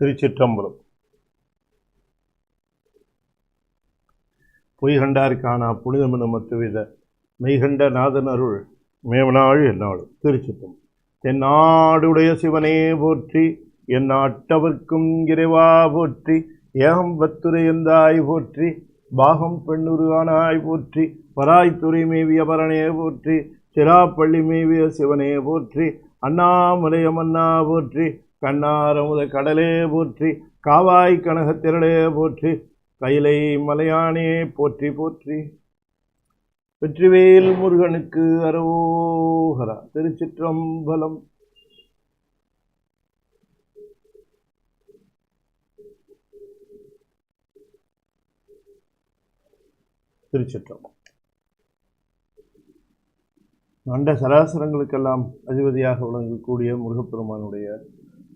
திருச்சிற்றம்பலம். பொய்கண்டார் காணா புனிதமென மத்துவித மெய்கண்ட நாதன் அருள் மேவனாள் என்னாளும். திருச்சிற்றம்பலம். தென்னாடுடைய சிவனே போற்றி, என் நாட்டவர்க்கும் இறைவா போற்றி, ஏகம்பத்துரை எந்தாய் போற்றி, பாகம் பெண்ணுருவானாய் போற்றி, பராய்த்துறை மேவிய பரணே போற்றி, சிராப்பள்ளி மேவிய சிவனே போற்றி, அண்ணாமலையமன்னா போற்றி, கண்ணாரமுத கடலே போற்றி, காவாய் கனகத்திரளே போற்றி, கைலை மலையானே போற்றி போற்றி. வெற்றிவேல் முருகனுக்கு அரோகரா. திருச்சிற்றம்பலம். திருச்சிற்றம்பலம். அண்ட சராசரங்களுக்கெல்லாம் அதிபதியாக விளங்கக்கூடிய முருகப்பெருமானுடைய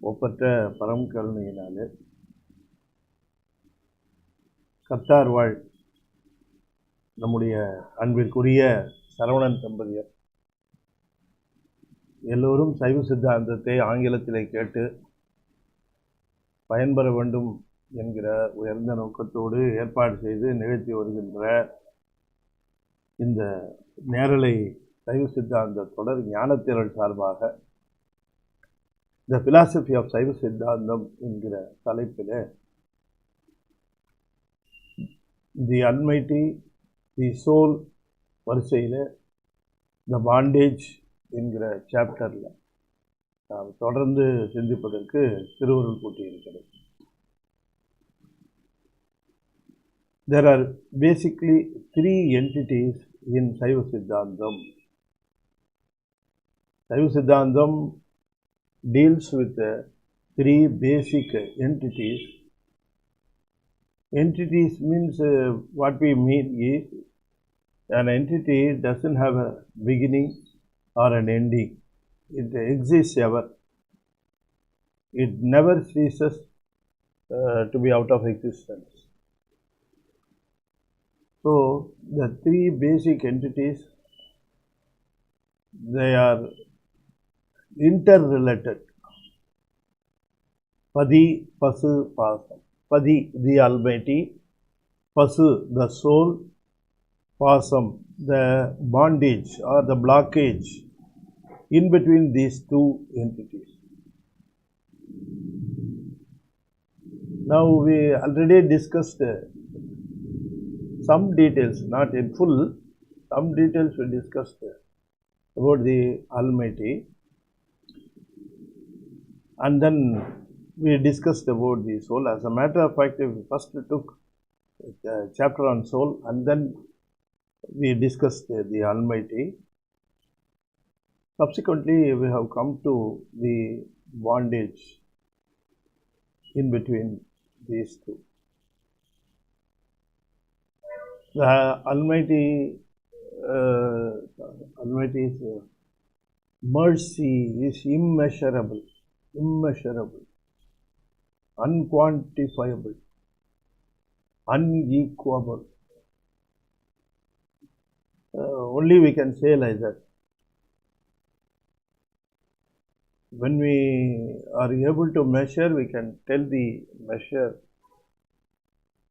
ஒப்பற்ற பரம் கருணையினாலே கத்தார் வாழ் நம்முடைய அன்பிற்குரிய சரவணன் தம்பதியர் எல்லோரும் சைவ சித்தாந்தத்தை ஆங்கிலத்திலே கேட்டு பயன்பெற வேண்டும் என்கிற உயர்ந்த நோக்கத்தோடு ஏற்பாடு செய்து நிகழ்த்தி வருகின்ற இந்த நேரலை சைவ சித்தாந்த தொடர் ஞானத்திரள் சார்பாக த பிலாசபி ஆஃப் சைவ சித்தாந்தம் என்கிற தலைப்பிலே தி அல்மைட்டி, தி சோல் வரிசையில் த பாண்டேஜ் என்கிற சாப்டரில் நாம் தொடர்ந்து சிந்திப்பதற்கு திருவருள் கூட்டியிருக்கிறது. There are basically three entities in Saiva Sidhdhantham. Saiva Sidhdhantham deals with three basic entities. Entities means what we mean is an entity doesn't have a beginning or an ending. It exists ever. It never ceases to be out of existence. So the three basic entities, they are interrelated. Padi, Pasu, Pasam. Padi, the Almighty; Pasu, the soul; Pasam, the bondage or the blockage in between these two entities. Now we already discussed some details, not in full, some details we discussed about the Almighty, and then we discussed about the soul. As a matter of fact, we first took a chapter on soul and then we discussed the Almighty. Subsequently, we have come to the bondage in between these two. The Almighty's mercy is immeasurable, unquantifiable, unequable. Only we can say like that. When we are able to measure, we can tell the measure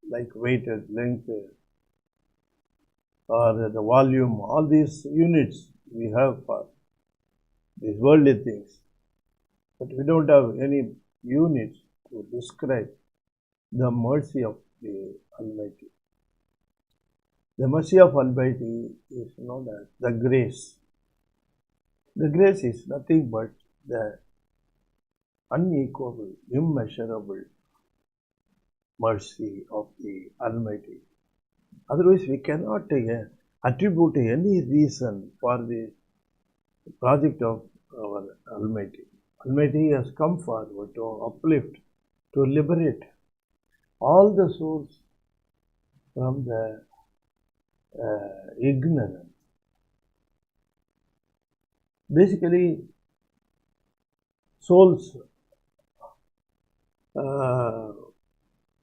like weight, length, or the volume, all these units we have for these worldly things. But we don't have any units to describe the mercy of the Almighty. The mercy of Almighty is known as the grace. The grace is nothing but the unequal, immeasurable mercy of the Almighty. Otherwise, we cannot attribute any reason for the project of our Almighty. Almighty has come forward to uplift, to liberate all the souls from the ignorance. Basically, souls,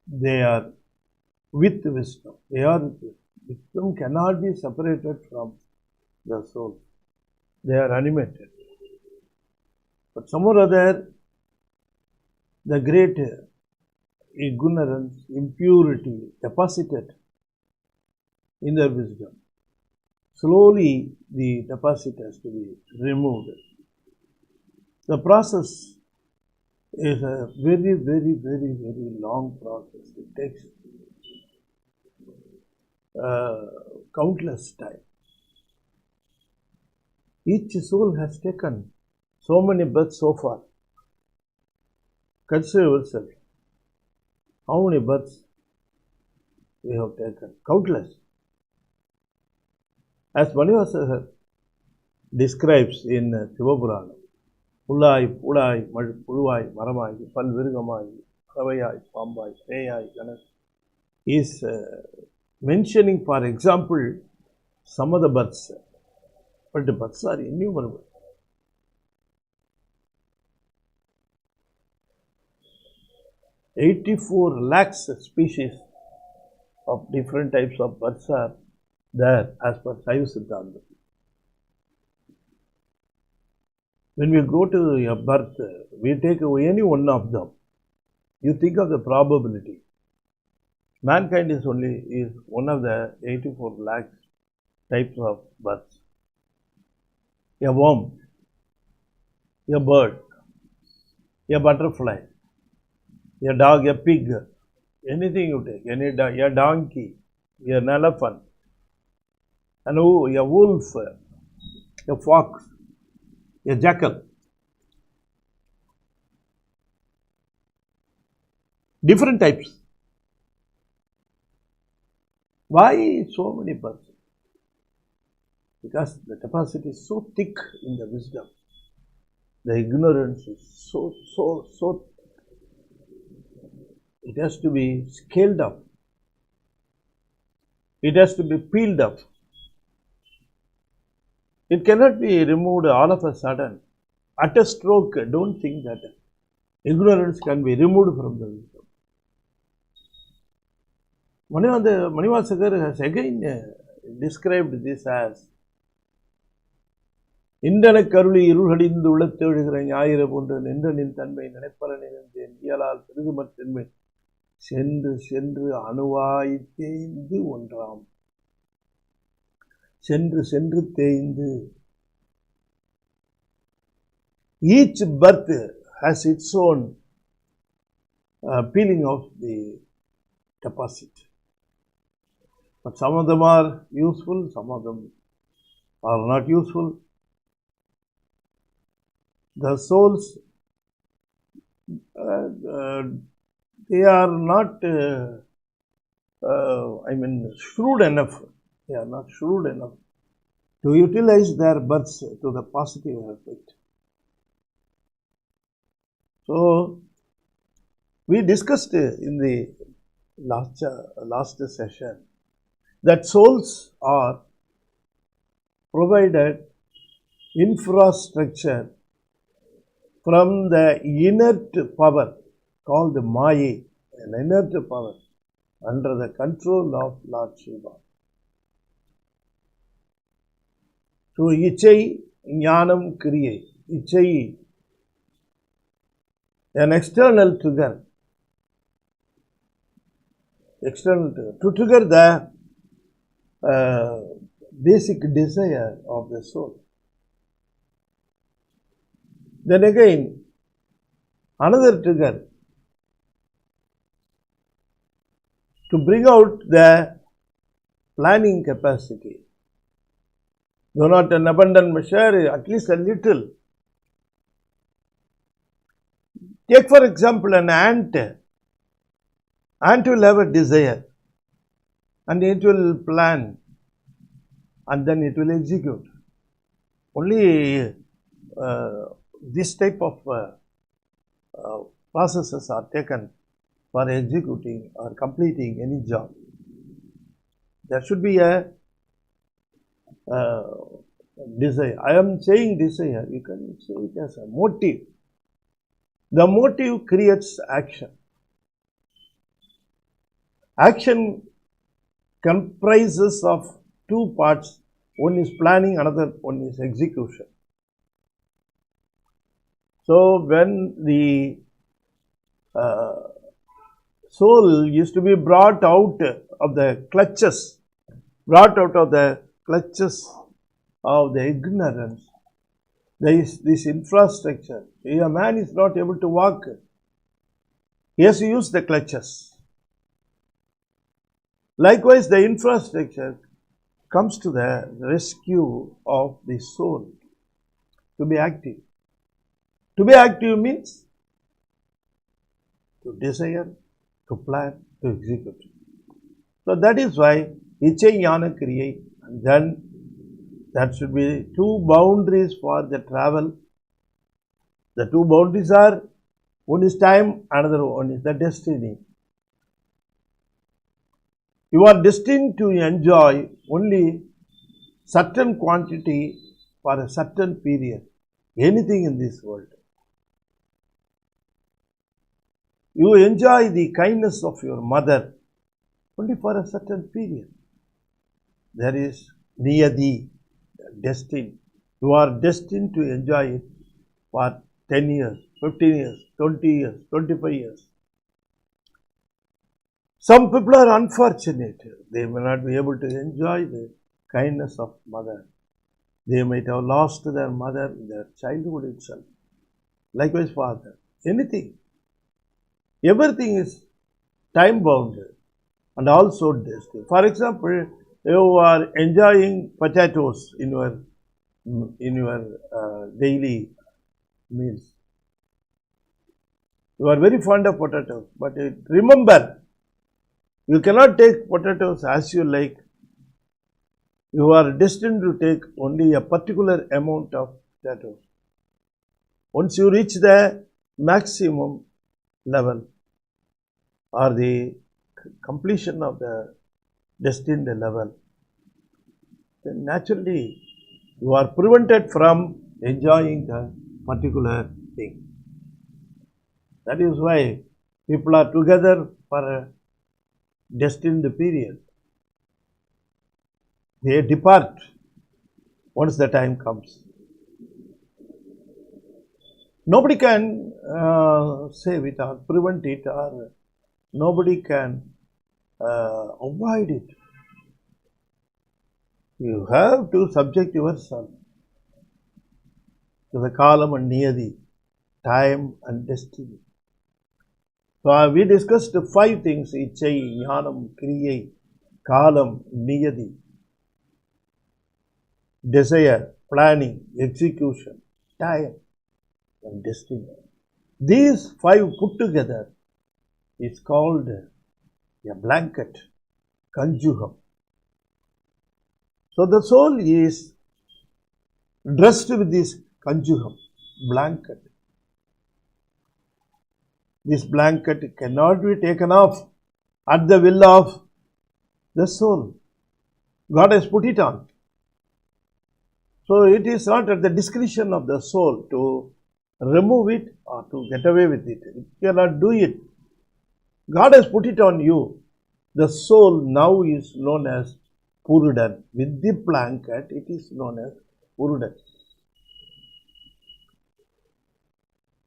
they are with wisdom. They are with wisdom. Wisdom cannot be separated from the soul. They are animated. But some or other, the great ignorance, impurity deposited in their wisdom. Slowly, the deposit has to be removed. The process is a very, very, very, very long process. It takes countless time. Each soul has taken so many births so far. Consider yourself. How many births we have taken? Countless. As Manivasa describes in Sivakumar, Pulai, Pulai, Pulai, Maramai, Palvirgamai, Kavayai, Pambai, Peyai, Ganesh, is mentioning, for example, some of the births. But the births are innumerable. "84 lakhs species of different types of birds are there as per Saiva Sidhdhantham." When we go to a birth, we take any one of them. You think of the probability. Mankind is one of the 84 lakhs types of birds. A worm, a bird, a butterfly, a dog, a pig, anything you take, a donkey, an elephant, a wolf, a fox, a jackal. Different types. Why so many birds? Because the deposit is so thick in the wisdom. The ignorance is so thick. It has to be scaled up. It has to be peeled up. It cannot be removed all of a sudden. At a stroke, don't think that ignorance can be removed from the wisdom. Manivasakar has again described this as "Indana karuli irulhadindu ullathezhugira ஞாயிறு போன்ற நின்றனின் தன்மை நினைப்பல நினைந்தேன் இயலால் பெருகுமற்றென்மை சென்று சென்று அணுவாய் தேய்ந்து ஒன்றாம்." சென்று சென்று தேய்ந்து. Each birth has its own peeling of the deposit. But some of them are useful, some of them are not useful. The souls, they are not, shrewd enough. They are not shrewd enough to utilize their births to the positive effect. So, we discussed in the last session that souls are provided infrastructure from the inert power called Maya, an inert power under the control of Lord Shiva. So, Ichai, Jnanam, Kriya. Ichai, an external trigger. To trigger the basic desire of the soul. Then again, another trigger to bring out the planning capacity. Though not an abundant measure, at least a little. Take for example an ant. Ant will have a desire and it will plan and then it will execute. Only this type of processes are taken for executing or completing any job. There should be a desire. I am saying desire, you can say it as a motive. The motive creates action. Action comprises of two parts. One is planning, another one is execution. So, when the soul is to be brought out of the clutches, brought out of the clutches of the ignorance. There is this infrastructure. A man is not able to walk. He has to use the clutches. Likewise, the infrastructure comes to the rescue of the soul to be active. To be active means to desire, to plan, to execute. So that is why Ichai Jnana Kriya, and then there should be two boundaries for the travel. The two boundaries are, one is time, another one is the destiny. You are destined to enjoy only certain quantity for a certain period, anything in this world. You enjoy the kindness of your mother only for a certain period. There is niyati, destined. You are destined to enjoy it for 10 years, 15 years, 20 years, 25 years. Some people are unfortunate. They may not be able to enjoy the kindness of mother. They might have lost their mother in their childhood itself. Likewise, father. Anything. Everything is time bounded and also destined. For example, you are enjoying potatoes in your daily meals. You are very fond of potatoes, but remember, you cannot take potatoes as you like. You are destined to take only a particular amount of potatoes. Once you reach the maximum level or the completion of the destined level, then naturally you are prevented from enjoying the particular thing. That is why people are together for a destined period. They depart once the time comes. Nobody can save it or prevent it, or nobody can avoid it. You have to subject yourself to the kalam and niyati, time and destiny. So we discussed 5 things: ichai, jnanam, kriya, kalam, niyati, desire, planning, execution, time and destiny. These 5 put together is called a blanket, conjugam. So the soul is dressed with this conjugam, blanket. This blanket cannot be taken off at the will of the soul. God has put it on. So it is not at the discretion of the soul to remove it or to get away with it. It cannot do it. God has put it on you. The soul now is known as Purudan. With the blanket, it is known as Purudan.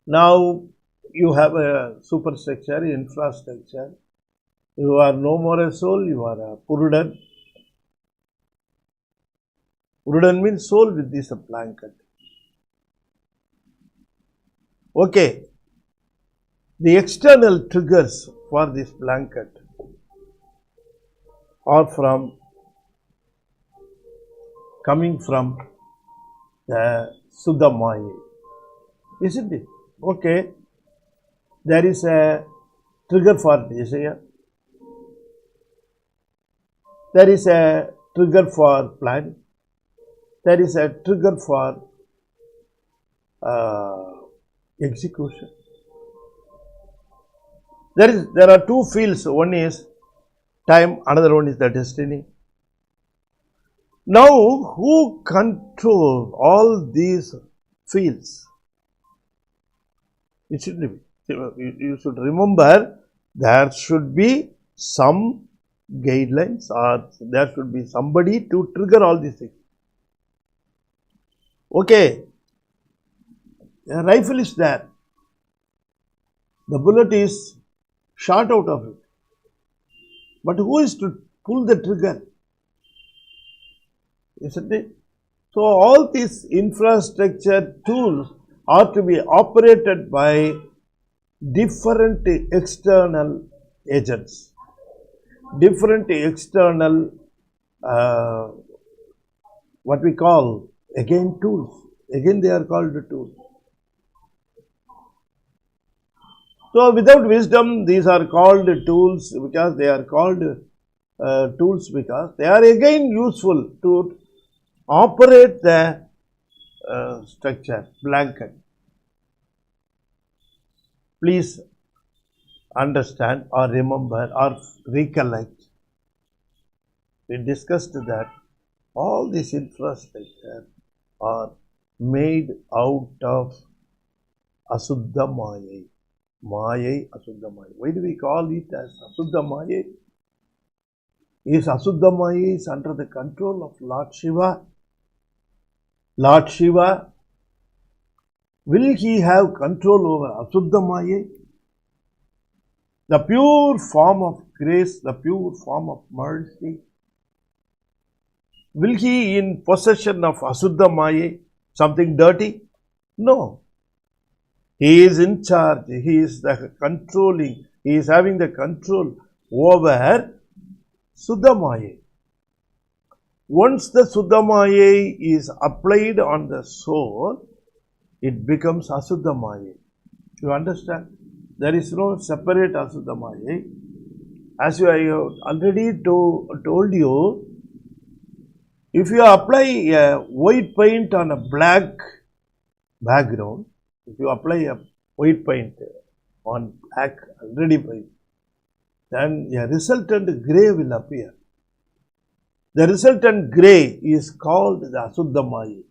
Now, you have a superstructure, infrastructure. You are no more a soul, you are a Purudan. Purudan means soul with this blanket. Okay. The external triggers for this blanket are coming from the Suddha Maya. Isn't it? Okay. There is a trigger for desire. There is a trigger for planning. There is a trigger for execution. There are 2 fields. One is time, another one is the destiny. Now, who control all these fields? It should be. You should remember there should be some guidelines, or there should be somebody to trigger all these things. Okay, a rifle is there. The bullet is shot out of it. But who is to pull the trigger? Isn't it? So all these infrastructure tools are to be operated by different external agents, different external what we call again tools. Again they are called tools. So without wisdom, these are called tools because they are called tools because they are again useful to operate the structure, blanket. Please understand or remember or recollect. We discussed that all these infrastructure are made out of Asuddha Maya. Maya, Asuddha Maya. Why do we call it as Asuddha Maya? Is Asuddha Maya is under the control of Lord Shiva? Lord Shiva, will he have control over Asuddha Maya? The pure form of grace, the pure form of mercy. Will he in possession of Asuddha Maya, something dirty? No. He is in charge. He is the controlling. He is having the control over Suddha Maya. Once the Suddha Maya is applied on the soul, it becomes Asuddha Maya. You understand? There is no separate Asuddha Maya. As I have already told you, if you apply a white paint on a black background, if you apply a white paint on black already paint, then a resultant grey will appear. The resultant grey is called the Asuddha Maya.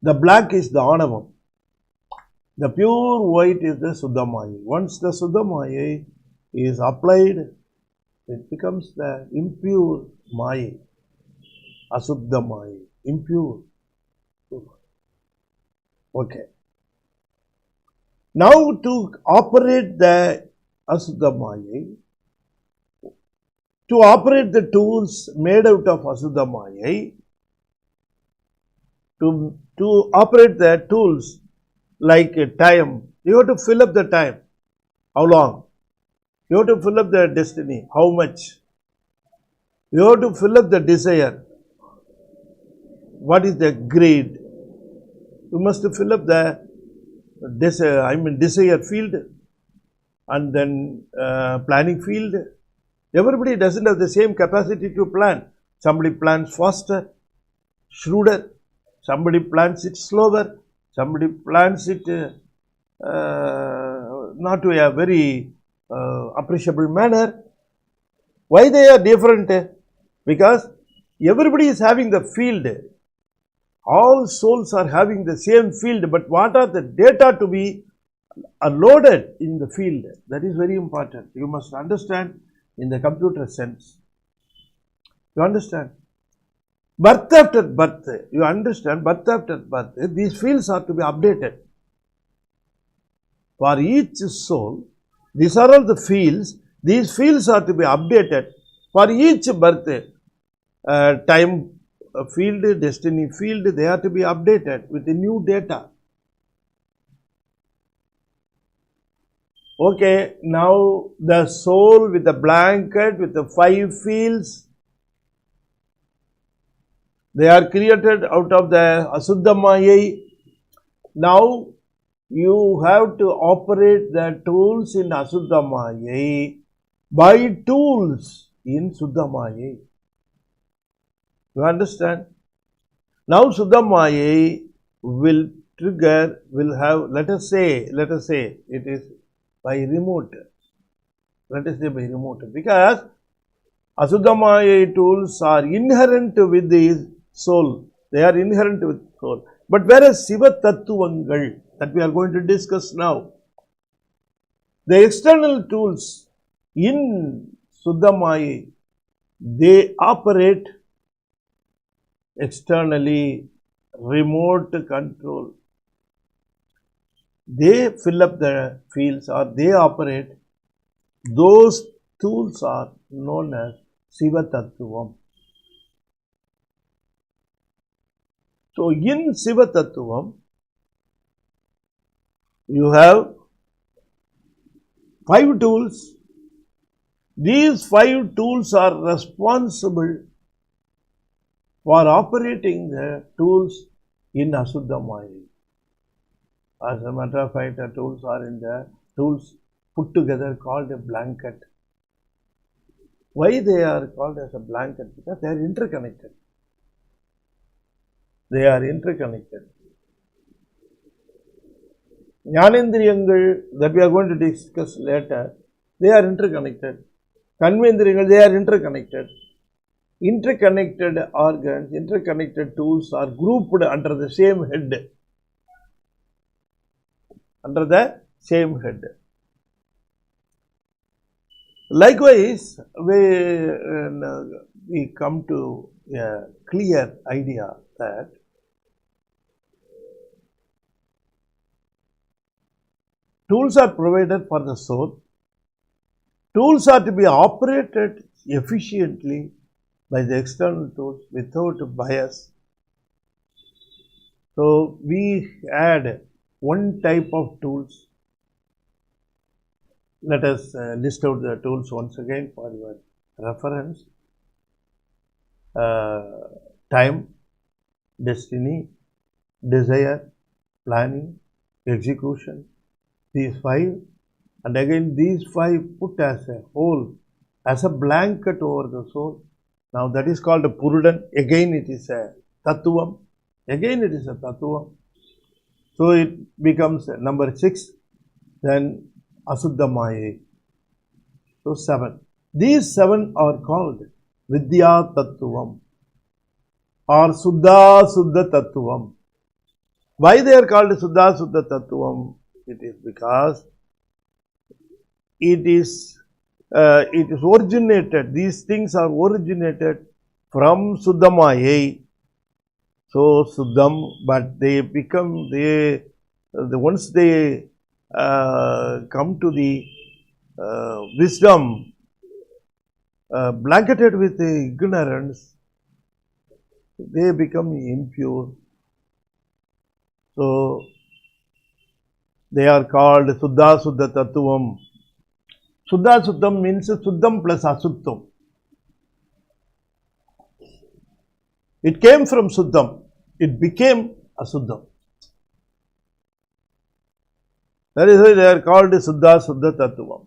The black is the Anavam. The pure white is the Suddha Maya. Once the Suddha Maya is applied, it becomes the impure Maya. Asuddha Maya. Impure. Okay. Now to operate the Asuddha Maya, to operate the tools made out of Asuddha Maya, to operate the tools like time, you have to fill up the time. How long? You have to fill up the destiny. How much? You have to fill up the desire. What is the greed? You must fill up the desire field and then planning field. Everybody doesn't have the same capacity to plan. Somebody plans faster, shrewder. Somebody plans it slower. Somebody plans it not to a very appreciable manner. Why they are different? Because everybody is having the field. All souls are having the same field, but what are the data to be loaded in the field? That is very important. You must understand in the computer sense. You understand? Birth after birth, you understand, birth after birth, these fields are to be updated. For each soul, these are all the fields, these fields are to be updated. For each birth, time field, destiny field, they are to be updated with the new data. Okay, now the soul with the blanket, with the 5 fields, they are created out of the Asuddha Maya. Now you have to operate the tools in Asuddha Maya by tools in Suddha Maya. You understand? Now Suddha Maya will trigger, will have, let us say it is by remote. Let us say by remote. Because Asuddha Maya tools are inherent with the soul. They are inherent with soul. But whereas Siva Tattvangal, that we are going to discuss now, the external tools in Suddha Maya, they operate externally, remote control. They fill up the fields or they operate Those tools are known as Siva Tattvam. So in Siva Tattvam, you have 5 tools. These 5 tools are responsible for operating the tools in Asuddha Maya. As a matter of fact, the tools are in the tools put together called a blanket. Why they are called as a blanket? Because they are interconnected. They are interconnected. Jnanendriyangal that we are going to discuss later, they are interconnected. Kanvendriyangal, they are interconnected. Interconnected organs, interconnected tools are grouped under the same head. Under the same head. Likewise, we come to a clear idea that tools are provided for the soul. Tools are to be operated efficiently by the external tools without bias. So we add one type of tools. Let us list out the tools once again for your reference. Time, destiny, desire, planning, execution. These 5, and again these 5 put as a whole, as a blanket over the soul. Now that is called a Purudan. Again it is a Tattvam. Again it is a Tattvam. So it becomes number 6. Then Asuddha Maya. So 7. These 7 are called Vidya Tattvam or Suddha Suddha Tattvam. Why they are called Suddha Suddha Tattvam? It is because it is originated, these things are originated from Suddha Maya. So Suddham, but they become, once they come to the wisdom blanketed with the ignorance, they become impure. So they are called Suddha Suddha Tattvam. Suddha Suddham means Suddham plus Asuttam. It came from Suddham. It became Asuddham. That is why they are called Suddha Suddha Tattvam.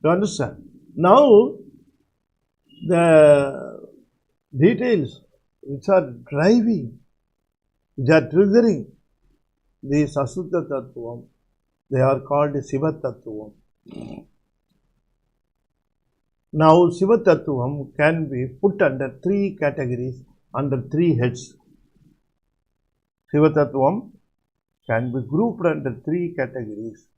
You understand? Now, the details which are driving, which are triggering this Asuddha Tattvam, they are called Siva Tattvam. Now, Siva Tattvam can be put under 3 categories, under 3 heads. Siva Tattvam can be grouped under 3 categories.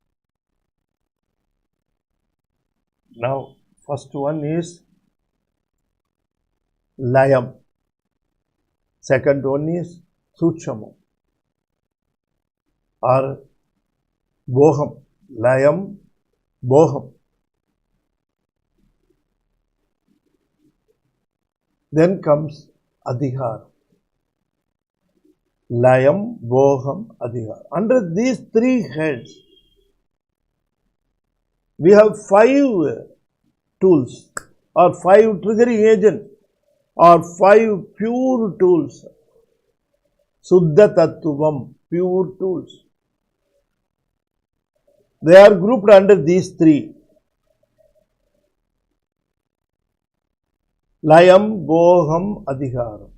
Now, first one is Layam. Second one is Sukshamam or Boham. Layam, Boham. Then comes Adhikar. Layam, Boham, Adhikar. Under these 3 heads, we have 5 tools or 5 triggering agents or 5 pure tools. Suddha Tattvam, pure tools. They are grouped under these 3. Layam, Boham, Adhikaram.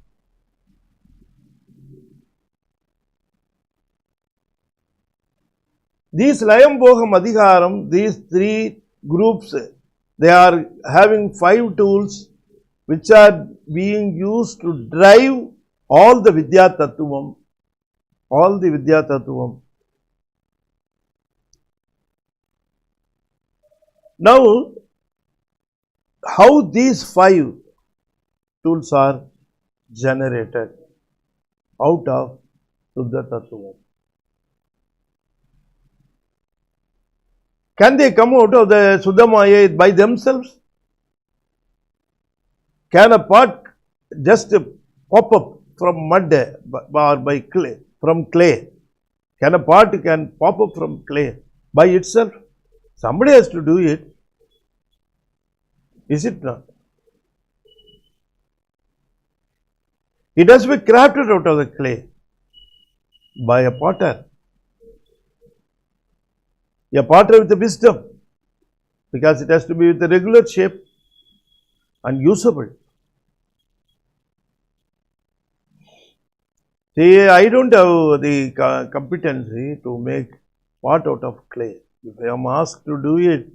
These Layam, Boham, Adhikaram, these 3 groups, they are having 5 tools which are being used to drive all the Vidya Tattvam. All the Vidya Tattvam. Now, how these 5 tools are generated out of Suddha Tattvam? Can they come out of the Suddhamaya by themselves? Can a pot just pop up from mud or by clay, from clay? Can a pot can pop up from clay by itself? Somebody has to do it. Is it not? It has to be crafted out of the clay by a potter. A potter with the wisdom, because it has to be with a regular shape and usable. See, I don't have the competency to make pot out of clay. If I am asked to do it,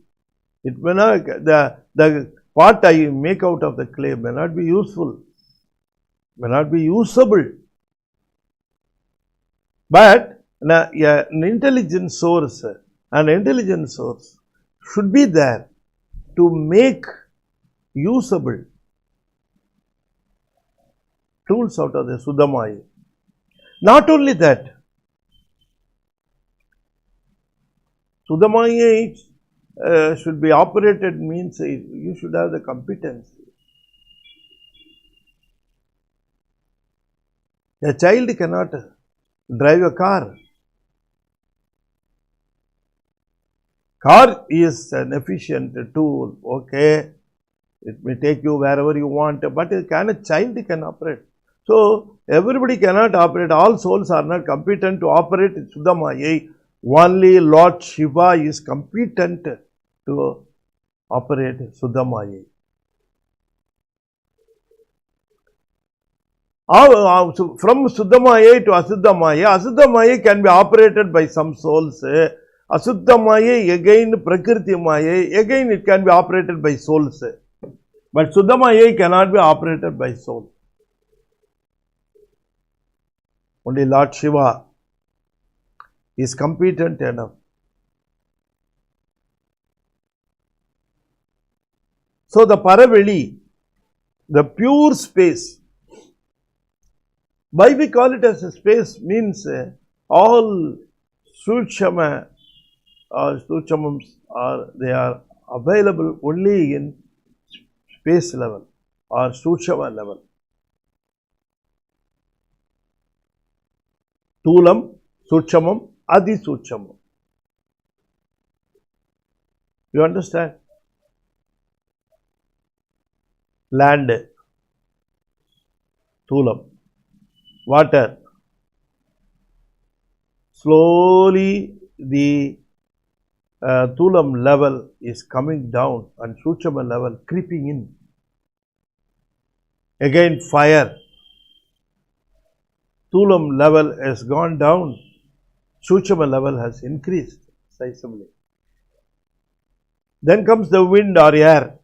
it may not, the pot I make out of the clay may not be useful, may not be usable. But an intelligent source should be there to make usable tools out of the Suddhamaya. Not only that, Suddhamaya should be operated means you should have the competence. A child cannot drive a car. Car is an efficient tool, okay, it may take you wherever you want, but a child can operate. So, everybody cannot operate, all souls are not competent to operate in Suddhamaya. Only Lord Shiva is competent to operate Suddhamaya. From Suddhamaya to Asuddhamaya can be operated by some souls. Asuddhamaya again Prakriti Maya, again it can be operated by souls. But Suddhamaya cannot be operated by soul. Only Lord Shiva is competent enough. So the Paraveli, the pure space, why we call it as a space means all Suchama or Suchamams they are available only in space level or Suchama level. Thulam, Suchamam, Adi Suchamam. You understand? Land, Thulam, water. Slowly the Thulam level is coming down and Suchama level creeping in. Again fire. Thulam level has gone down, Suchama level has increased sizably. Then comes the wind or air.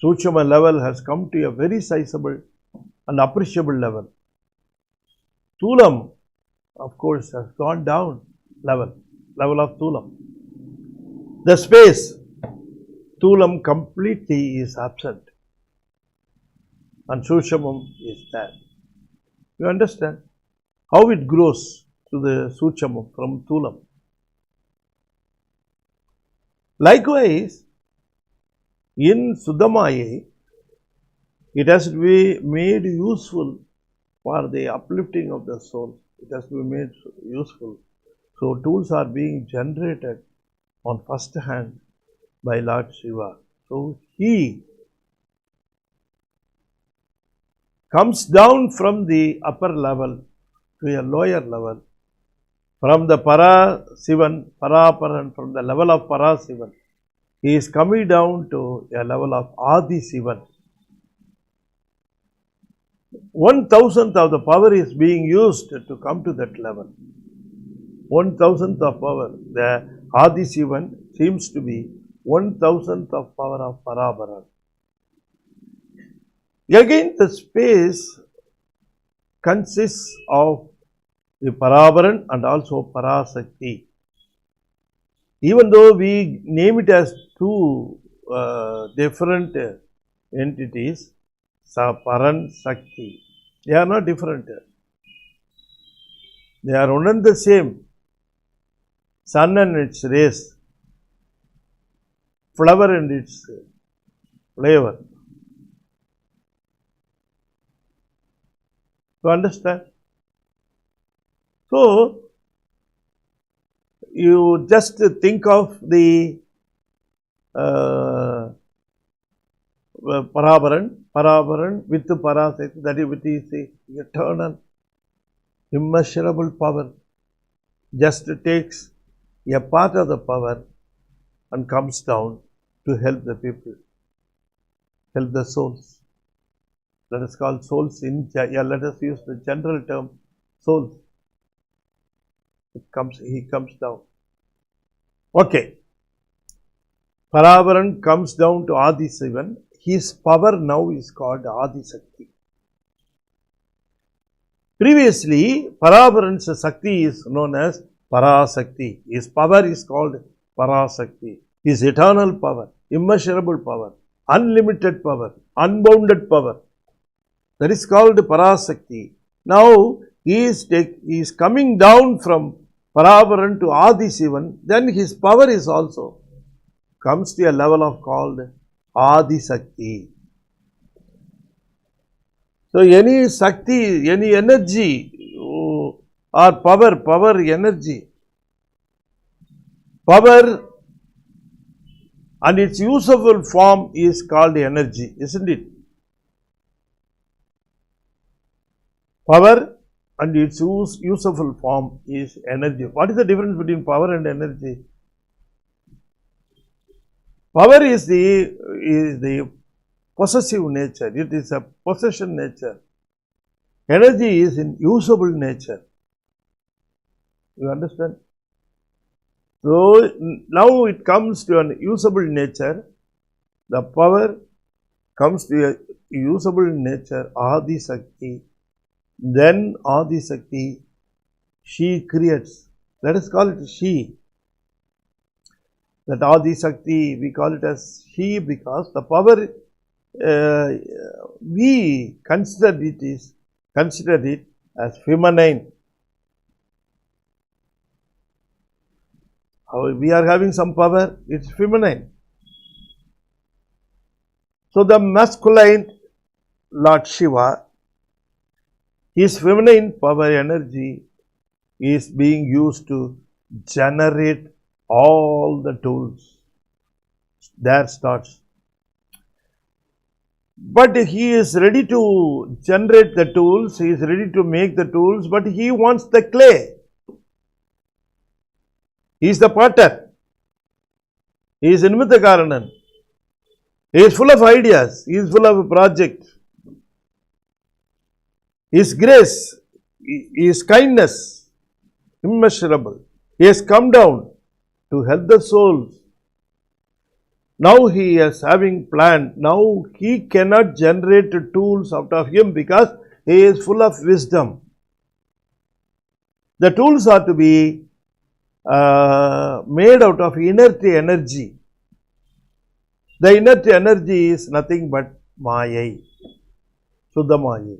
Suchama level has come to a very sizable and appreciable level. Thulam, of course, has gone down level of Thulam. The space, Thulam completely is absent and Suchamam is there. You understand how it grows to the Suchamam from Thulam. Likewise, in Suddhamaya, it has to be made useful for the uplifting of the soul. It has to be made useful. So, tools are being generated on first hand by Lord Shiva. So, he comes down from the upper level to a lower level. From the Parasivan, Paraparan, from the level of Parasivan, he is coming down to a level of Adi Sivan. 1,000th of the power is being used to come to that level. 1,000th of power. The Adi Sivan seems to be 1,000th of power of Paraparan. Again, the space consists of the Paraparan and also Parasakti. Even though we name it as two different entities, Paran, Sakti, they are not different. They are one and the same. sun and its rays, flower and its flavor. You understand? So, you just think of the Parabaran with the Parasakti, that is the eternal, immeasurable power, just takes a part of the power and comes down to help the people, help the souls. Let us call souls let us use the general term souls. He comes down. Okay. Parabaran comes down to Adi Sivan. His power now is called Adi Sakti. Previously, Parabaran's Sakti is known as Parasakti. His power is called Parasakti. His eternal power, immeasurable power, unlimited power, unbounded power. That is called Parasakti. Now, he is coming down from Parabaran to Adi Sivan. Then his power is also comes to a level of called Adi Sakti. So, any Sakti, any energy or power, energy, power and its useful form is called energy, isn't it? Power and its useful form is energy. What is the difference between power and energy? Power is the possessive nature. It is a possession nature. Energy is in usable nature. You understand? So, now it comes to an usable nature. The power comes to a usable nature, Adi Sakti. Then Adi Sakti, she creates. Let us call it she. That Adi Sakti, we call it as she because the power we consider it as feminine. We are having some power, it's feminine. So the masculine Lord Shiva, his feminine power energy is being used to generate all the tools. There starts. But he is ready to generate the tools, he is ready to make the tools, but he wants the clay. He is the potter. He is Nimittakaranam. He is full of ideas. He is full of a project. His grace, his kindness, immeasurable. He has come down to help the souls. Now he is having planned. Now he cannot generate tools out of him because he is full of wisdom. The tools are to be made out of inert energy. The inert energy is nothing but Maya, Suddha Maya.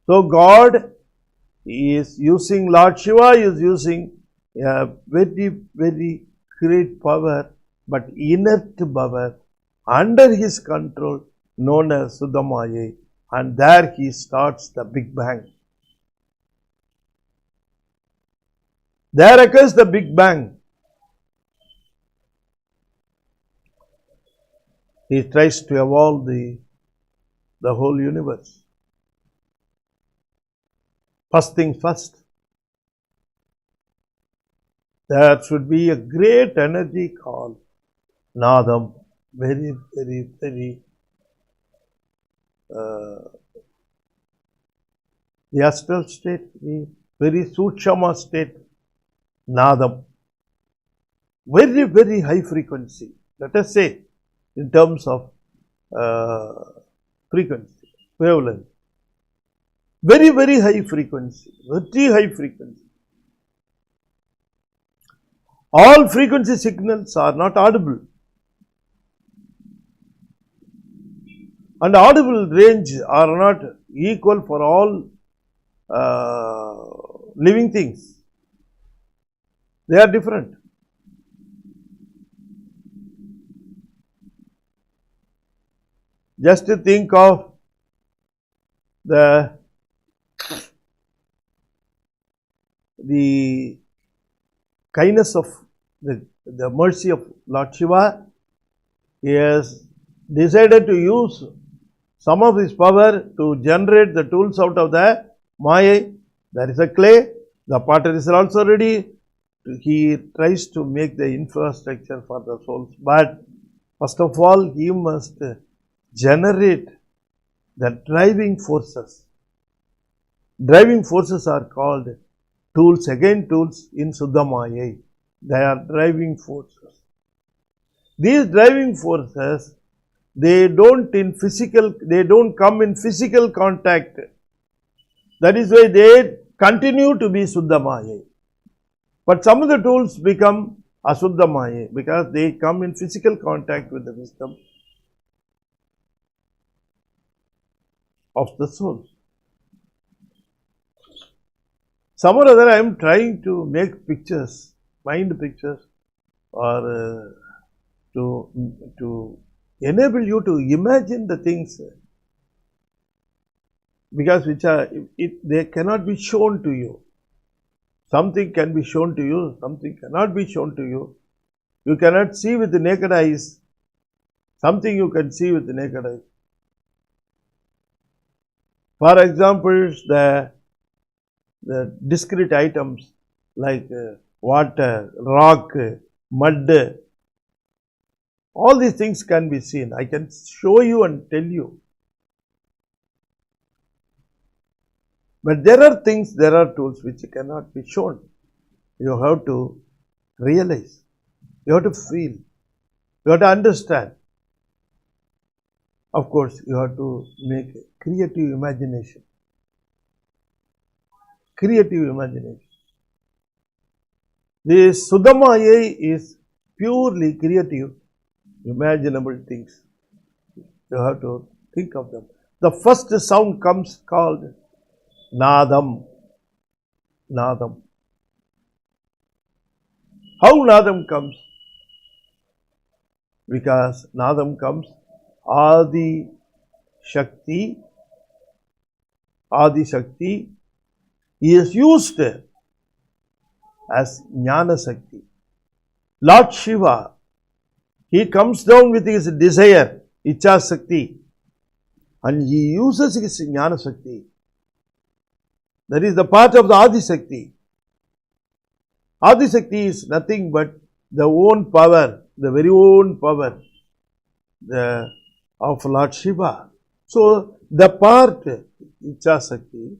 So God is using, Lord Shiva is using a very, very great power, but inert power under his control known as Suddha Maya, and there he starts the Big Bang. There occurs the Big Bang. He tries to evolve the whole universe. First thing first. There should be a great energy called Nadam. Very, very, very the astral state, the very Sukshama state, Nadam. Very, very high frequency. Let us say, in terms of frequency, wavelength. Very, very high frequency. Very high frequency. All frequency signals are not audible. And audible range are not equal for all living things. They are different. Just to think of the kindness of the mercy of Lord Shiva. He has decided to use some of his power to generate the tools out of the Maya. There is a clay, the potter is also ready. He tries to make the infrastructure for the souls. But first of all, he must generate the driving forces. Driving forces are called tools, again tools in Suddha Maya. They are driving forces. These driving forces, they don't come in physical contact. That is why they continue to be Suddha Maya. But some of the tools become Asuddha Maya because they come in physical contact with the wisdom of the soul. Some or other I am trying to make pictures, mind pictures, or to enable you to imagine the things because they cannot be shown to you. Something can be shown to you, something cannot be shown to you. You cannot see with the naked eyes. Something you can see with the naked eyes. For example, the discrete items like water, rock, mud, all these things can be seen. I can show you and tell you. But there are things, there are tools which cannot be shown. You have to realize. You have to feel. You have to understand. Of course, you have to make a creative imagination. Creative imagination. This Suddha Maya is purely creative, imaginable things. You have to think of them. The first sound comes called Nadam. Nadam. How Nadam comes? Because Nadam comes Adi Shakti. Adi Shakti is used as Jnana Shakti. Lord Shiva, he comes down with his desire, Icha Shakti, and he uses his Jnana Shakti. That is the part of the Adi Shakti. Adi Shakti is nothing but the own power, the very own power of Lord Shiva. So, the part, Icha Shakti,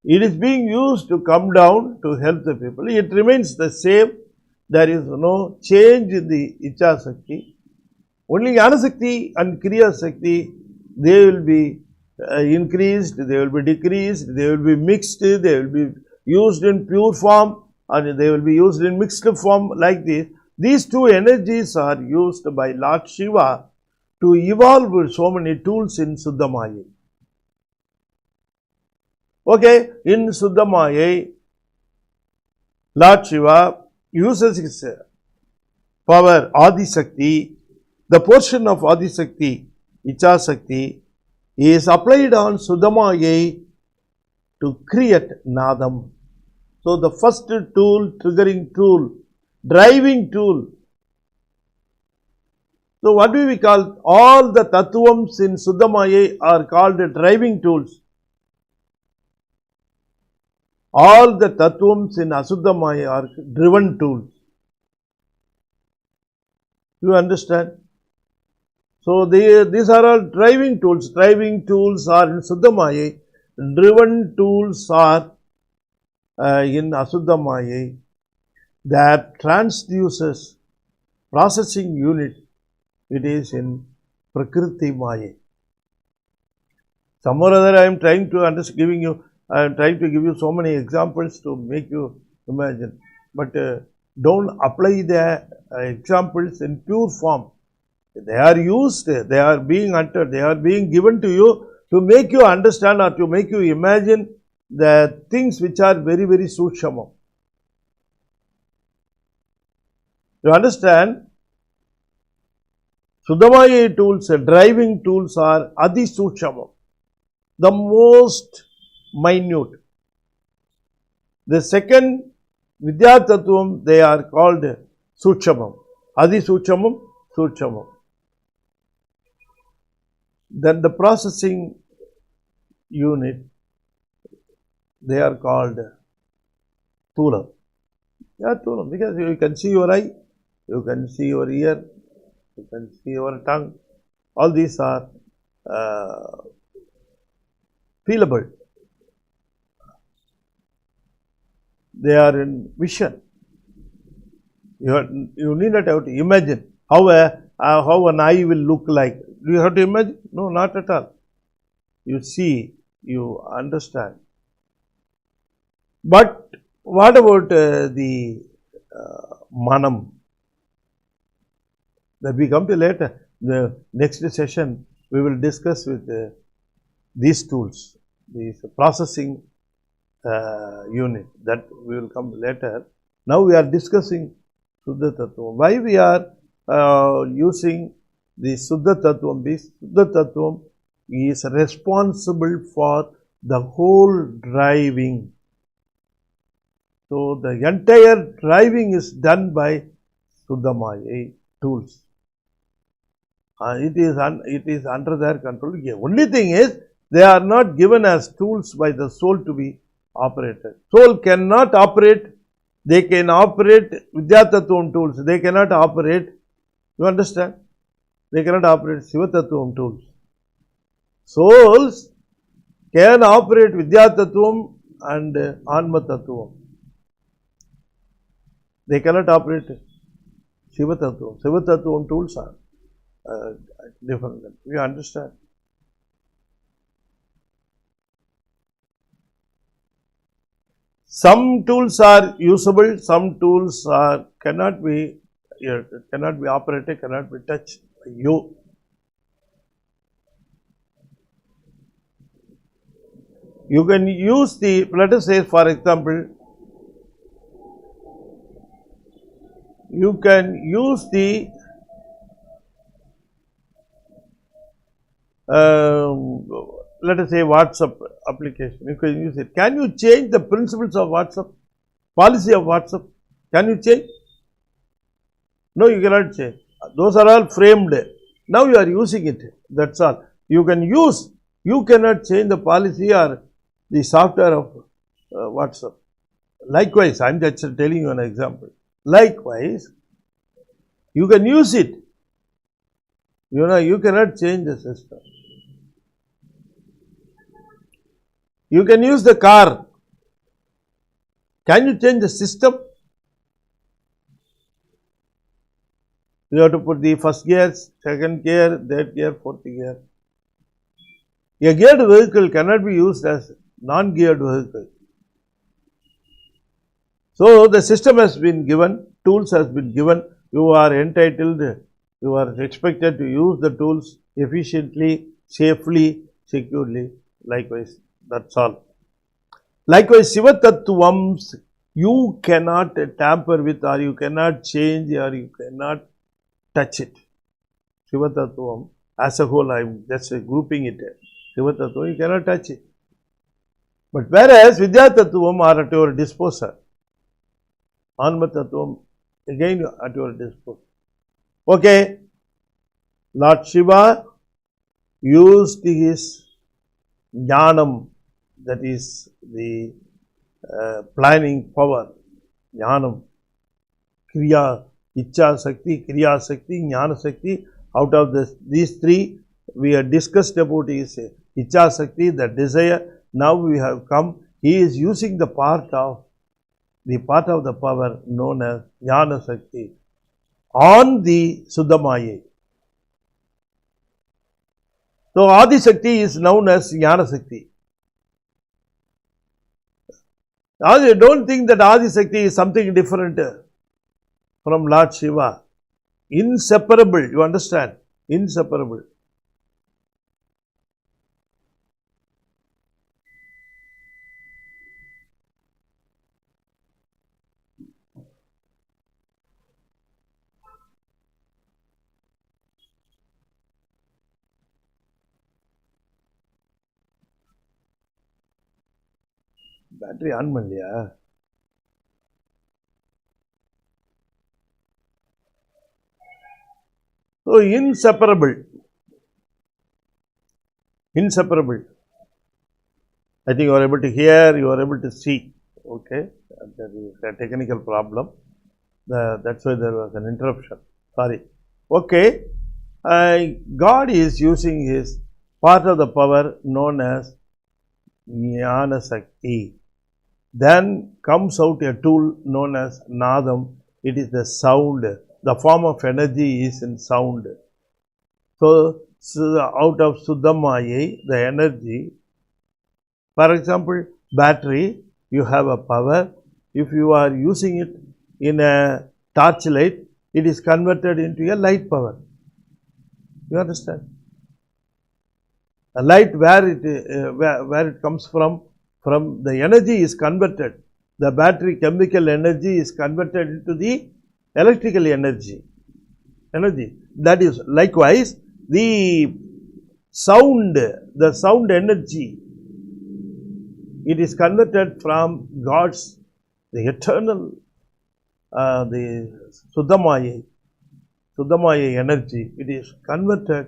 it is being used to come down to help the people. It remains the same. There is no change in the Icha Shakti. Only Jnana Shakti and Kriya Shakti, they will be increased, they will be decreased, they will be mixed, they will be used in pure form and they will be used in mixed form like this. These two energies are used by Lord Shiva to evolve so many tools in Suddha Maya. Okay, in Suddha Maya, Lord Shiva uses his power, Adi Shakti. The portion of Adi Shakti, Icha Shakti, is applied on Suddha Maya to create Nadam. So, the first tool, triggering tool, driving tool. So, what do we call? All the tattvams in Suddha Maya are called driving tools. All the tattvams in Asuddha Maya are driven tools. You understand? So, these are all driving tools. Driving tools are in Suddha Maya. Driven tools are in Asuddha Maya. That transducers, processing unit, it is in Prakriti Maya. Some or other I am trying to I am trying to give you so many examples to make you imagine. But don't apply the examples in pure form. They are used, they are being uttered, they are being given to you to make you understand or to make you imagine the things which are very, very sukshama. You understand? Suddhamaya tools, driving tools are Adi Sukshamam, the most minute. The second Vidya Tattvam, they are called Sukshamam. Adi Sukshamam, Sukshamam. Then the processing unit, they are called Thulam. Yeah, Thulam, because you can see your eye, you can see your ear, you can see your tongue. All these are feelable. They are in vision. You need not have to imagine how an eye will look like. Do you have to imagine? No, not at all. You see, you understand. But what about the manam? That we come to later. The next session we will discuss with these tools, these processing unit. That we will come later. Now we are discussing Suddha Tattvam. Why we are using the Suddha Tattvam? This Suddha Tattvam is responsible for the whole driving. So the entire driving is done by Suddhamaya tools. It is under their control. The only thing is they are not given as tools by the soul to be operated. Soul cannot operate. They can operate Vidya Tattvam tools. They cannot operate. You understand? They cannot operate Siva Tattvam tools. Souls can operate Vidya Tattvam and Anma Tattvam. They cannot operate Siva Tattvam. Siva Tattvam tools are different. You understand? Some tools are usable, some tools cannot be operated, cannot be touched by you. You can use the, let us say for example, you can use the let us say WhatsApp application. You can use it. Can you change the principles of WhatsApp? Policy of WhatsApp? Can you change? No, you cannot change. Those are all framed. Now you are using it. That's all. You can use. You cannot change the policy or the software of WhatsApp. Likewise, I am just telling you an example. Likewise, you can use it. You know, you cannot change the system. You can use the car. Can you change the system? You have to put the first gear, second gear, third gear, fourth gear. A geared vehicle cannot be used as non-geared vehicle. So the system has been given, tools has been given, you are entitled, you are expected to use the tools efficiently, safely, securely. Likewise, that's all. Likewise, Siva Tattvams, you cannot tamper with, or you cannot change, or you cannot touch it. Siva Tattvam, as a whole, I am just grouping it. Siva Tattvam, you cannot touch it. But whereas Vidya Tattvam are at your disposal. Anma Tattvam, again at your disposal. Okay, Lord Shiva used his Jnanam, that is the planning power, Jnanam, Kriya, Ichcha Sakti, Kriya Sakti, Jnana Sakti. Out of these three, we have discussed about his Ichcha Sakti, the desire. Now we have come, he is using the part of the power known as Jnana Sakti on the Suddhamaya. So Adi Sakti is known as Jnana Sakti. Now you don't think that Adi Sakti is something different from Lord Shiva. Inseparable, you understand? Inseparable. battery on பண்ணலையா? So inseparable. I think you are able to hear, you are able to see. Okay, that is a technical problem. That's why there was an interruption. Sorry. Okay, God is using his part of the power known as Jnana Sakti. Then comes out a tool known as Nadam. It is the sound. The form of energy is in sound. So out of Suddhamaya, the energy, for example, battery, you have a power. If you are using it in a torchlight, it is converted into a light power. You understand? A light where it comes from the energy is converted. The battery chemical energy is converted into the electrical energy. That is likewise the sound energy. It is converted from God's, the eternal, the Suddhamaya energy. It is converted,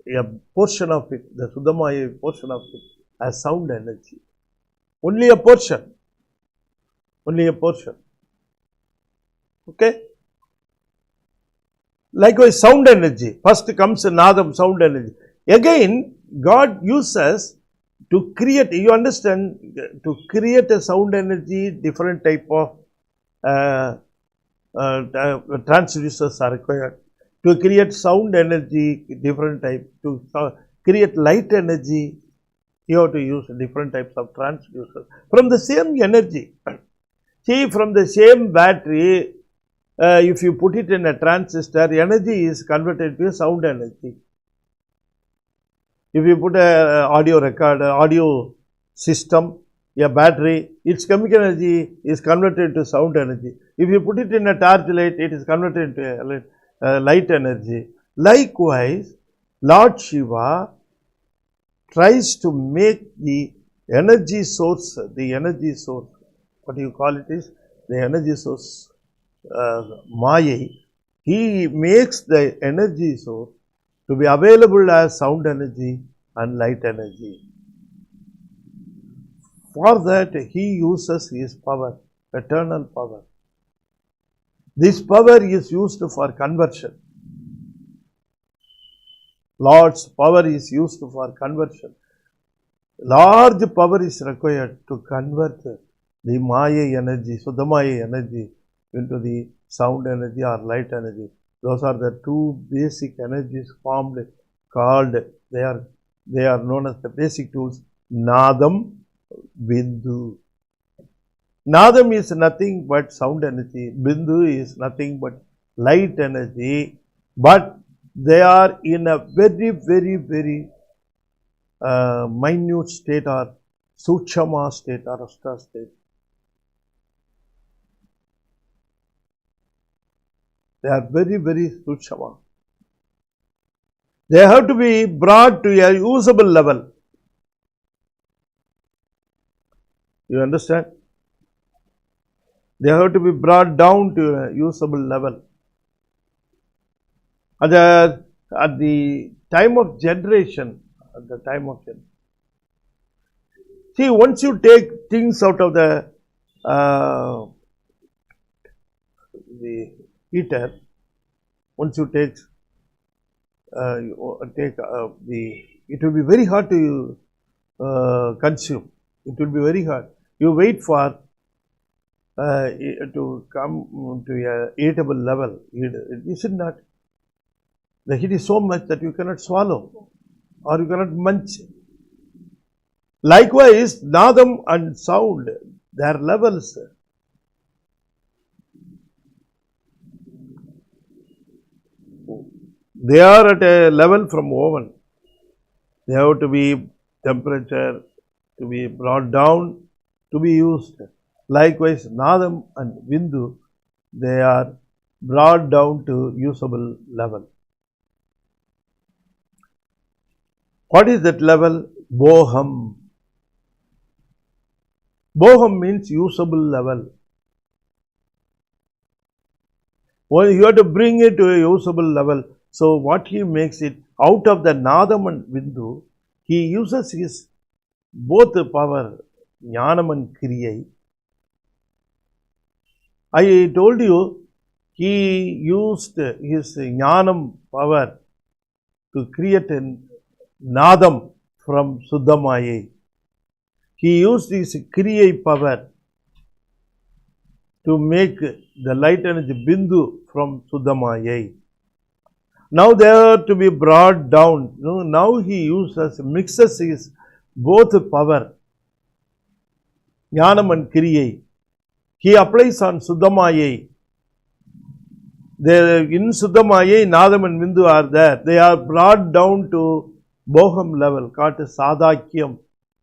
a portion of it, the Suddhamaya portion of it, as sound energy. Only a portion. Okay? Likewise, sound energy. First comes Nadam, sound energy. Again, God uses to create, you understand, to create a sound energy, different type of transducers are required. To create sound energy, different type. To create light energy, you have to use different types of transducers. From the same energy. See, from the same battery, if you put it in a transistor, energy is converted to a sound energy. If you put a audio recorder, audio system, a battery, its chemical energy is converted to sound energy. If you put it in a torchlight, it is converted into a light energy. Likewise, Lord Shiva tries to make the energy source, what do you call it is, the energy source, Maya. He makes the energy source to be available as sound energy and light energy. For that, he uses his power, eternal power. This power is used for conversion. Lord's power is used for conversion. Large power is required to convert the Maya energy, Suddhamaya energy, into the sound energy or light energy. Those are the two basic energies formed, called, they are known as the basic tools, Nadam, Bindu. Nadam is nothing but sound energy, Bindu is nothing but light energy, but they are in a very, very, very minute state or Sukshama state or Ashta state. They are very, very Sukshama. They have to be brought to a usable level. You understand? They have to be brought down to a usable level. At the time of generation, see, once you take things out of the heater, once you take it will be very hard to consume. It will be very hard. You wait for to come to a eatable level. Is it not? The heat is so much that you cannot swallow or you cannot munch. Likewise, Nadam and sound, their levels. They are at a level from oven. They have to be temperature to be brought down to be used. Likewise, Nadam and Bindu, they are brought down to usable level. What is that level? Boham. Boham means usable level. Well, you have to bring it to a usable level. So what he makes it out of the Nadam and Bindu, he uses his both power, Jnanam and Kriya. I told you he used his Jnanam power to create a Nadam from Suddhamaya. He used his Kriya power to make the light energy Bindu from Suddhamaya. Now they are to be brought down. Now he mixes his both power, Jnanam and Kriya. He applies on Suddhamaya. In Suddhamaya, Nadam and Bindu are there. They are brought down to Boham level, called Sadhakyam.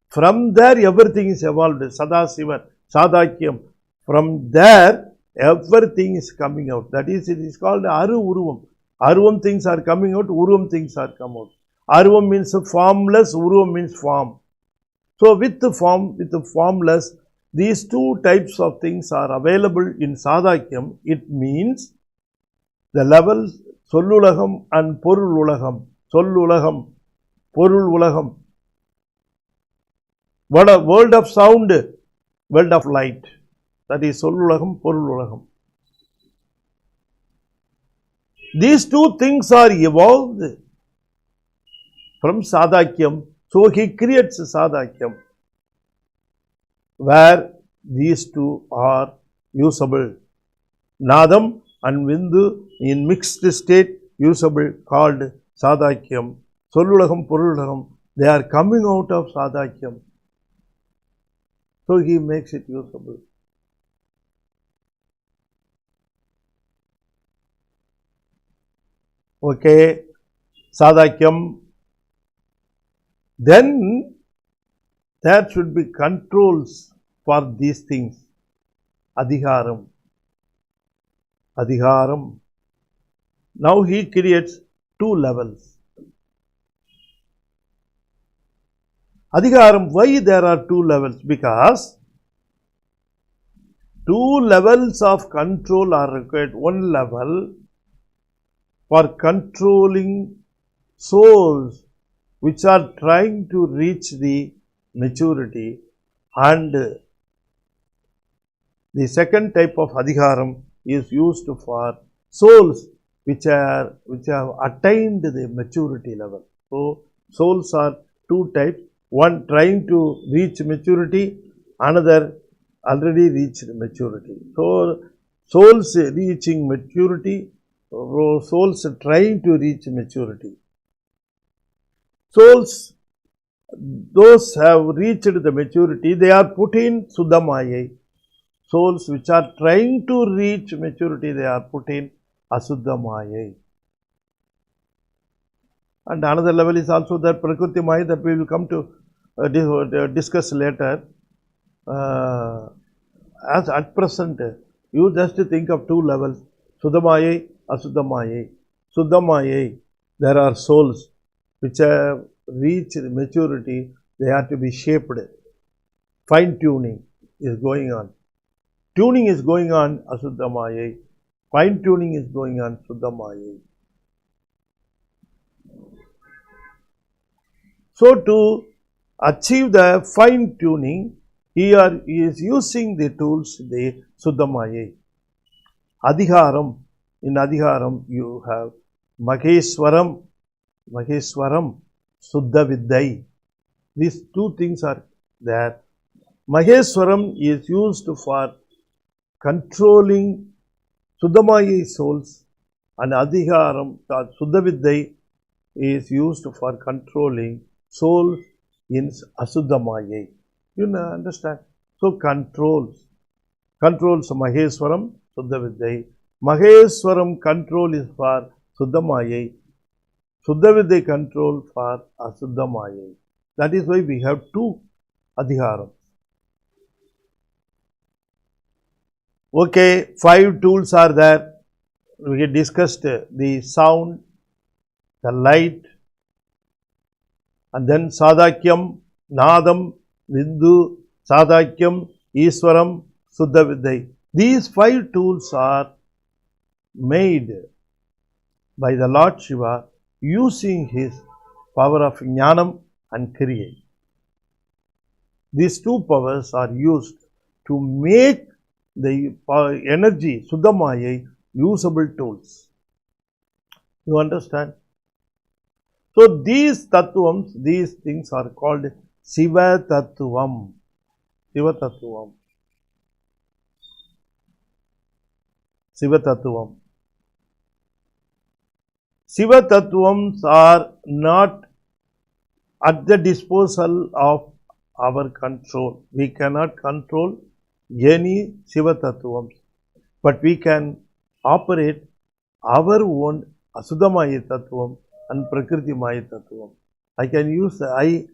From there, everything is evolved. Sadasiva, Sadhakyam. From there, everything is coming out. That is, it is called Aru Uruvam. Aruvam things are coming out, Uruvam things are come out. Aruvam means formless, Uruvam means form. So with the form, with the formless, these two types of things are available in Sadhakyam. It means the levels Sollulagam and Porululagam. Sollulagam, Porululagam. World of sound, world of light. That is Sollulagam, Porululagam. These two things are evolved from Sadhakyam. So he creates Sadhakyam where these two are usable. Nadam and Bindu in mixed state usable, called Sadhakyam. Sollulagam, Porululagam, they are coming out of Sadhakyam. So he makes it usable. Okay, Sadhakyam. Then there should be controls for these things. Adhigaram. Adhigaram. Now he creates two levels. Adhigaram, why there are two levels? Because two levels of control are required. One level for controlling souls which are trying to reach the maturity, and the second type of adhigaram is used for souls which have attained the maturity level. So souls are two types, one trying to reach maturity, another already reached maturity. So souls reaching maturity, souls trying to reach maturity. Souls, those have reached the maturity, they are put in Suddhamaya. Souls which are trying to reach maturity, they are put in Asuddhamaya. And another level is also that Prakriti Maya, that we will come to discuss later. As at present, you just think of two levels, Suddhamaya, Asuddhamaya. Suddhamaya, there are souls which have reached maturity, they have to be shaped. Fine tuning is going on. Tuning is going on Asuddhamaya. Fine tuning is going on Suddhamaya. So to achieve the fine tuning, here he is using the tools, the Suddhamaya. Adhigaram, in Adhigaram you have Maheswaram, Suddha Vidyai. These two things are there. Maheswaram is used for controlling Suddhamaya souls, and Adhigaram, Suddha Vidyai, is used for controlling souls in Asuddhamaya. You understand? So controls Maheswaram, Suddha Vidyai. Maheswaram control is for Suddhamaya. Suddha Vidyai control for Asuddhamaya. That is why we have two Adhigarams. Okay, 5 tools are there. We discussed the sound, the light, and then Sadhakyam, Nadam, Bindu, Sadhakyam, Iswaram, Suddha Vidyai. These 5 tools are made by the Lord Shiva using his power of Jnanam and Kriya. These 2 powers are used to make the energy, Suddhamaya, usable tools. You understand? So these tattvams, these things are called Siva Tattvam. Siva Tattvam. Siva Tattvam. Siva Tattvams are not at the disposal of our control. We cannot control any Siva Tattvams, but we can operate our own Asuddhamaya Tattvam and Prakriti Maya Tattvam. I can use the I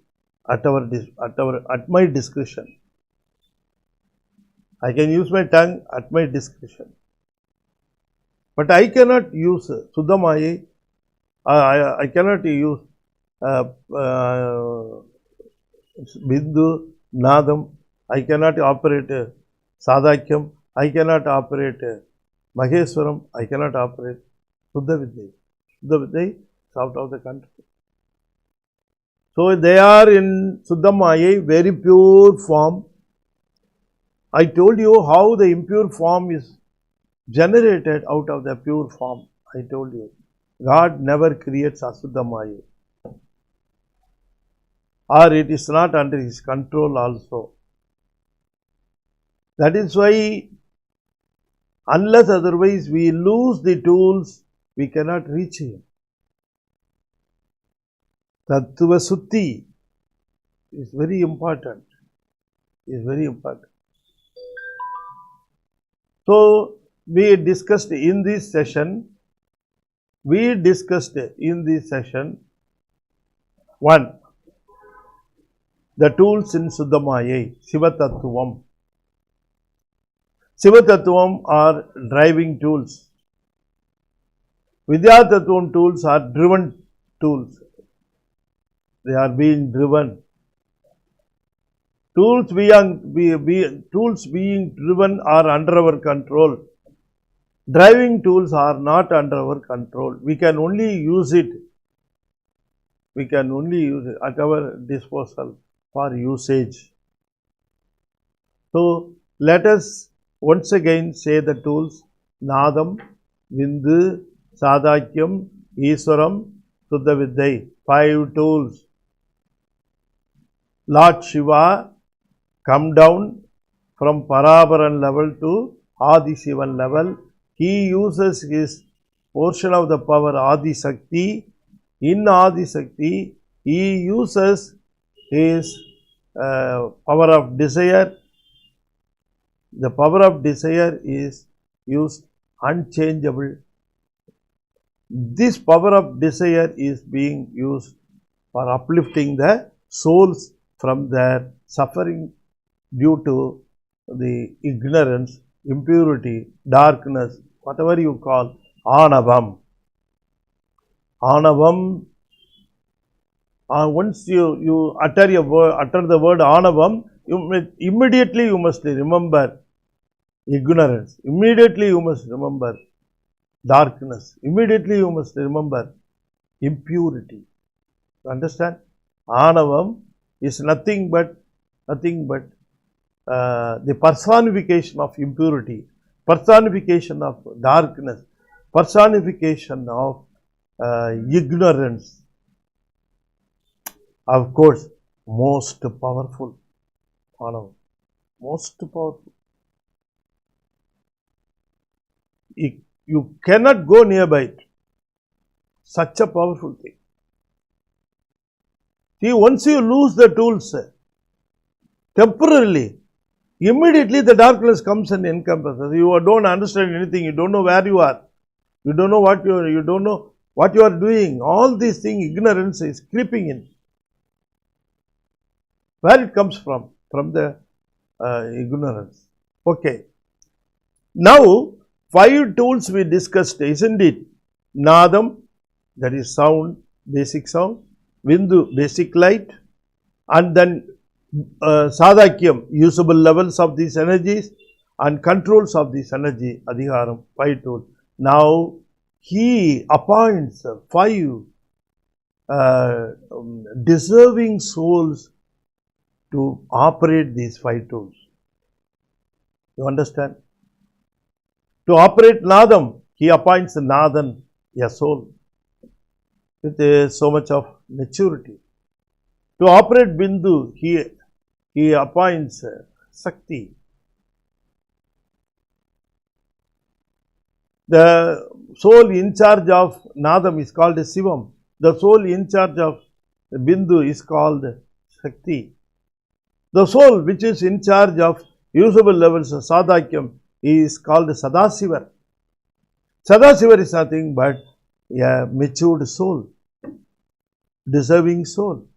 at my discretion. I can use my tongue at my discretion. But I cannot use Suddhamaya. I cannot use Bindu, Nadam. I cannot operate Sadhakyam. I cannot operate Maheswaram. I cannot operate Suddha Vidyai. Suddha Vidyai is out of the country. So they are in Suddhamaya, very pure form. I told you how the impure form is generated out of the pure form. I told you. God never creates Asuddhamaya. Or it is not under his control also. That is why, unless otherwise we lose the tools, we cannot reach him. Tattva Sutti is very important. Is very important. So, we discussed in this session, one, the tools in Suddhamaya, Siva Tattvam. Siva Tattvam are driving tools. Vidya Tattvam tools are driven tools. They are being driven. Tools being driven are under our control. Driving tools are not under our control. We can only use it. We can only use it at our disposal for usage. So, let us once again say the tools: Nadam, Vindu, Sadhakyam, Iswaram, Suddha Vidyai. 5 tools. Lord Shiva come down from Parabaran level to Adi Shivan level. He uses his portion of the power Adi Sakti. In Adi Sakti, he uses his power of desire. The power of desire is used unchangeable. This power of desire is being used for uplifting the souls from their suffering due to the ignorance, impurity, darkness, whatever you call, Anavam. Anavam, once you utter the word Anavam, immediately you must remember ignorance. Immediately you must remember darkness. Immediately you must remember impurity. You understand? Anavam is nothing but the personification of impurity, personification of darkness, personification of ignorance. Of course, most powerful. Most powerful. You cannot go nearby it. Such a powerful thing. See, once you lose the tools, temporarily, immediately the darkness comes and encompasses. You don't understand anything. You don't know where you are. You don't know what you don't know what you are doing. All these things, ignorance is creeping in. Where it comes from? From the ignorance. Okay. Now, 5 tools we discussed, isn't it? Nadam, that is sound, basic sound. Vindu, basic light. And then Sadhakyam, usable levels of these energies and controls of this energy, Adhigaram, 5 tools. Now, he appoints 5 deserving souls to operate these 5 tools. You understand? To operate Nadam, he appoints Nadan, a soul, with so much of maturity. To operate Bindu, he appoints Sakti. The soul in charge of Nadam is called Sivam. The soul in charge of Bindu is called Shakti. The soul which is in charge of usable levels of Sadhakyam is called Sadasivar. Sadasivar is nothing but a matured soul, deserving soul,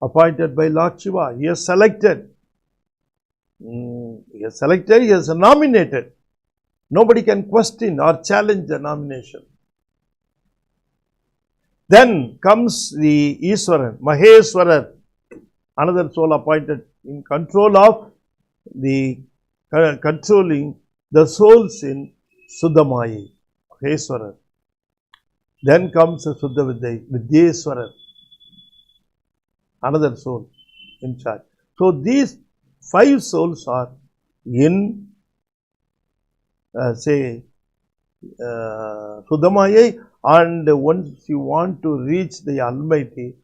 appointed by Lord Shiva. He has selected, he has nominated. Nobody can question or challenge the nomination. Then comes the Iswaran, Maheswarar, another soul appointed in control of the controlling the souls in Suddhamayi, Maheswarar. Then comes Suddha Vidyeswarar, another soul in charge. So these 5 souls are in Suddhamayi, and once you want to reach the Almighty,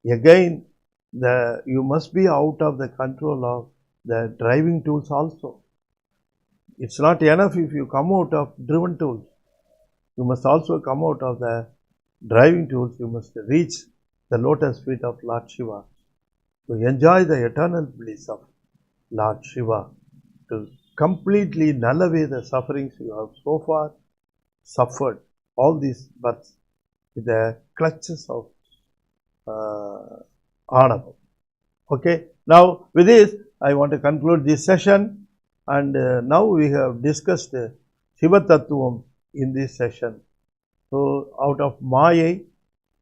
again you must be out of the control of the driving tools also. It's not enough if you come out of driven tools. You must also come out of the driving tools. You must reach the lotus feet of Lord Shiva to enjoy the eternal bliss of Lord Shiva, to completely null away the sufferings you have so far suffered, all these births, with the clutches of Anava. Okay, now with this I want to conclude this session, and now we have discussed Shiva Tattvam in this session. So out of Maya,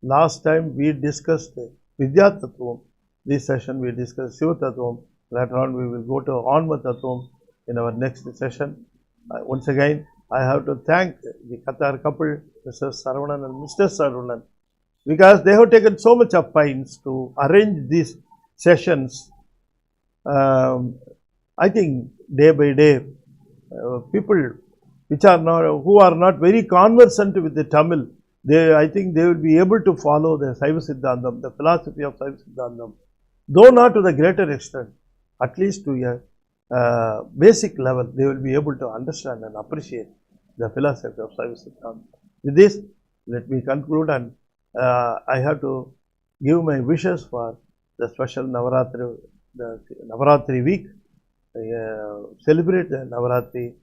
last time we discussed Vidya Tattvam. This session we discussed Shiva Tattvam. Later on we will go to Anma Tattvam in our next session. Once again, I have to thank the Qatar couple, Mr. Saravanan and Mr. Saravanan, because they have taken so much of pains to arrange these sessions. I think day by day, people who are not very conversant with the Tamil, I think they will be able to follow the Saiva Sidhdhantham, the philosophy of Saiva Sidhdhantham, though not to the greater extent, at least to a basic level, they will be able to understand and appreciate the philosophy of Saiva Sidhdhantham. With this, let me conclude, and I have to give my wishes for the special Navaratri week. Celebrate the Navaratri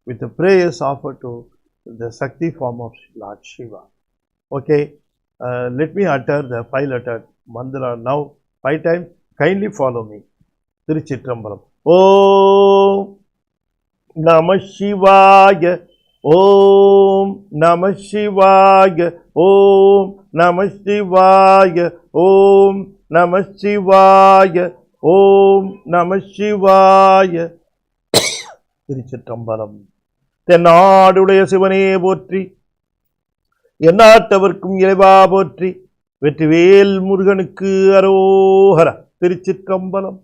with the prayers offered to the Sakti form of Lord Shiva. Okay, let me utter the 5-letter mantra now 5 times. Kindly follow me. Tiruchitrambalam. Om Namah Shivaya. Om Namah Shivaya. Om Namah Shivaya. Om Namah Shivaya. Om Namah Shivaya. Tiruchitrambalam. தென்னாடுடைய சிவனே போற்றி, எந்நாட்டவர்க்கும் இறைவா போற்றி, வெற்றிவேல் முருகனுக்கு அரோகரா. திருச்சிற்றம்பலம்.